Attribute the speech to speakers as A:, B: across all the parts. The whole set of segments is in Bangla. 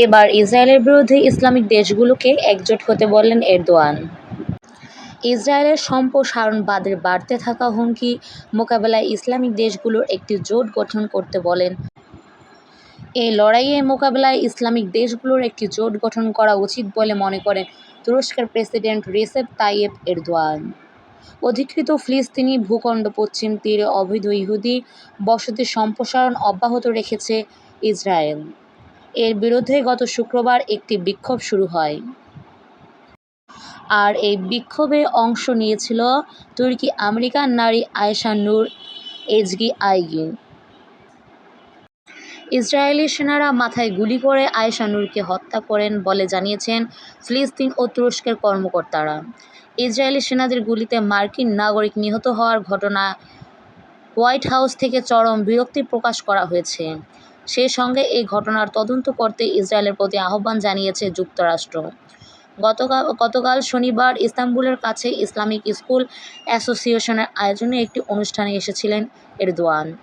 A: এবার ইসরায়েলের বিরুদ্ধে ইসলামিক দেশগুলোকে একজোট হতে বললেন এরদোয়ান। ইসরায়েলের সম্প্রসারণবাদের বাড়তে থাকা হুমকি মোকাবেলায় ইসলামিক দেশগুলোর একটি জোট গঠন করতে বলেন। এই লড়াইয়ে মোকাবেলায় ইসলামিক দেশগুলোর একটি জোট গঠন করা উচিত বলে মনে করেন তুরস্কের প্রেসিডেন্ট রিসেপ তাইয়েপ এরদোয়ান। অধিকৃত ফিলিস্তিনি ভূখণ্ড পশ্চিম তীরে অবৈধ ইহুদি বসতির সম্প্রসারণ অব্যাহত রেখেছে ইসরায়েল। এর বিরুদ্ধে গত শুক্রবার একটি বিক্ষোভ শুরু হয়। আর এই বিক্ষোভে অংশ নিয়েছিল তুর্কি আমেরিকান নারী আয়েশা নূর এজগি আইগিন। ইসরায়েলি সেনারা মাথায় গুলি করে আয়েশা নূরকে হত্যা করেন বলে জানিয়েছেন ফিলিস্তিন ও তুরস্কের কর্মকর্তারা। ইসরায়েলি সেনাদের গুলিতে মার্কিন নাগরিক নিহত হওয়ার ঘটনায় হোয়াইট হাউস থেকে চরম বিরক্তি প্রকাশ করা হয়েছে। সেই সঙ্গে এই ঘটনার তদন্ত করতে ইসরায়েলের প্রতি আহ্বান জানিয়েছে যুক্তরাষ্ট্র। গতকাল শনিবার ইস্তাম্বুলের কাছে ইসলামিক স্কুল অ্যাসোসিয়েশনের আয়োজনে একটি অনুষ্ঠানে এসেছিলেন এরদোয়ান।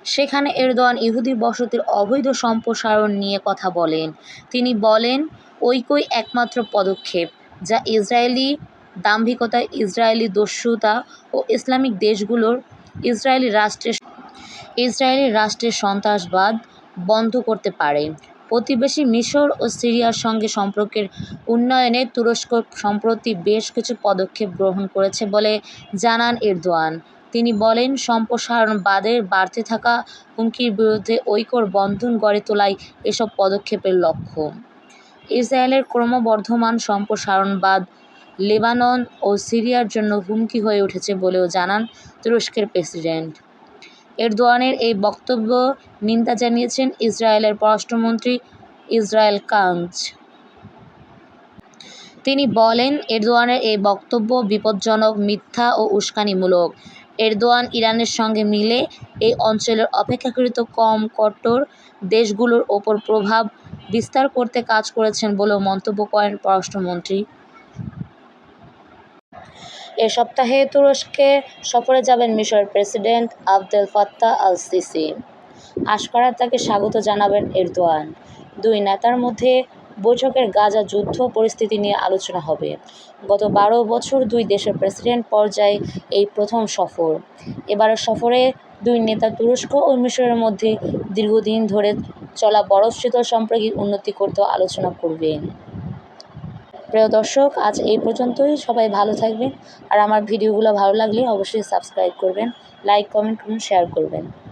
A: সেখানে এরদোয়ান ইহুদি বসতির অবৈধ সম্প্রসারণ নিয়ে কথা বলেন। তিনি বলেন, ঐক্যই একমাত্র পদক্ষেপ যা ইসরায়েলি দাম্ভিকতা, ইসরায়েলি দস্যুতা ও ইসলামিক দেশগুলোর ইসরায়েলি রাষ্ট্রের সন্ত্রাসবাদ বন্ধ করতে পারে। প্রতিবেশী মিশর ও সিরিয়ার সঙ্গে সম্পর্কের উন্নয়নে তুরস্ক সম্প্রতি বেশ কিছু পদক্ষেপ গ্রহণ করেছে বলে জানান এরদোয়ান। তিনি বলেন, সম্প্রসারণবাদের বাড়তে থাকা হুমকির বিরুদ্ধে ঐক্যর বন্ধন গড়ে তোলাই এসব পদক্ষেপের লক্ষ্য। ইসরায়েলের ক্রমবর্ধমান সম্প্রসারণবাদ লেবানন ও সিরিয়ার জন্য হুমকি হয়ে উঠেছে বলেও জানান তুরস্কের প্রেসিডেন্ট। এরদোয়ানের এই বক্তব্য নিন্দা জানিয়েছেন ইসরায়েলের পররাষ্ট্রমন্ত্রী ইসরায়েল কাটজ। তিনি বলেন, এরদোয়ানের এই বক্তব্য বিপজ্জনক, মিথ্যা ও উস্কানিমূলক। এরদোয়ান ইরানের সঙ্গে মিলে এই অঞ্চলের অপেক্ষাকৃত কম কট্টর দেশগুলোর ওপর প্রভাব বিস্তার করতে কাজ করছেন বলেও মন্তব্য করেন পররাষ্ট্রমন্ত্রী। এ সপ্তাহে তুরস্কে সফরে যাবেন মিশরের প্রেসিডেন্ট আবদেল ফাত্তাহ আল-সিসি। আশকারায় তাকে স্বাগত জানাবেন এরদোয়ান। দুই নেতার মধ্যে বৈঠকের গাজা যুদ্ধ পরিস্থিতি নিয়ে আলোচনা হবে। গত 12 বছর দুই দেশের প্রেসিডেন্ট পর্যায়ে এই প্রথম সফর। এবারের সফরে দুই নেতা তুরস্ক ও মিশরের মধ্যে দীর্ঘদিন ধরে চলা বরফ শীতল সম্পর্কের উন্নতি করতেও আলোচনা করবেন। প্রিয় দর্শক, আজ এই পর্যন্তই। সবাই ভালো থাকবেন। আর আমার ভিডিওগুলো ভালো লাগলে অবশ্যই সাবস্ক্রাইব করবেন, লাইক, কমেন্ট করুন, শেয়ার করবেন।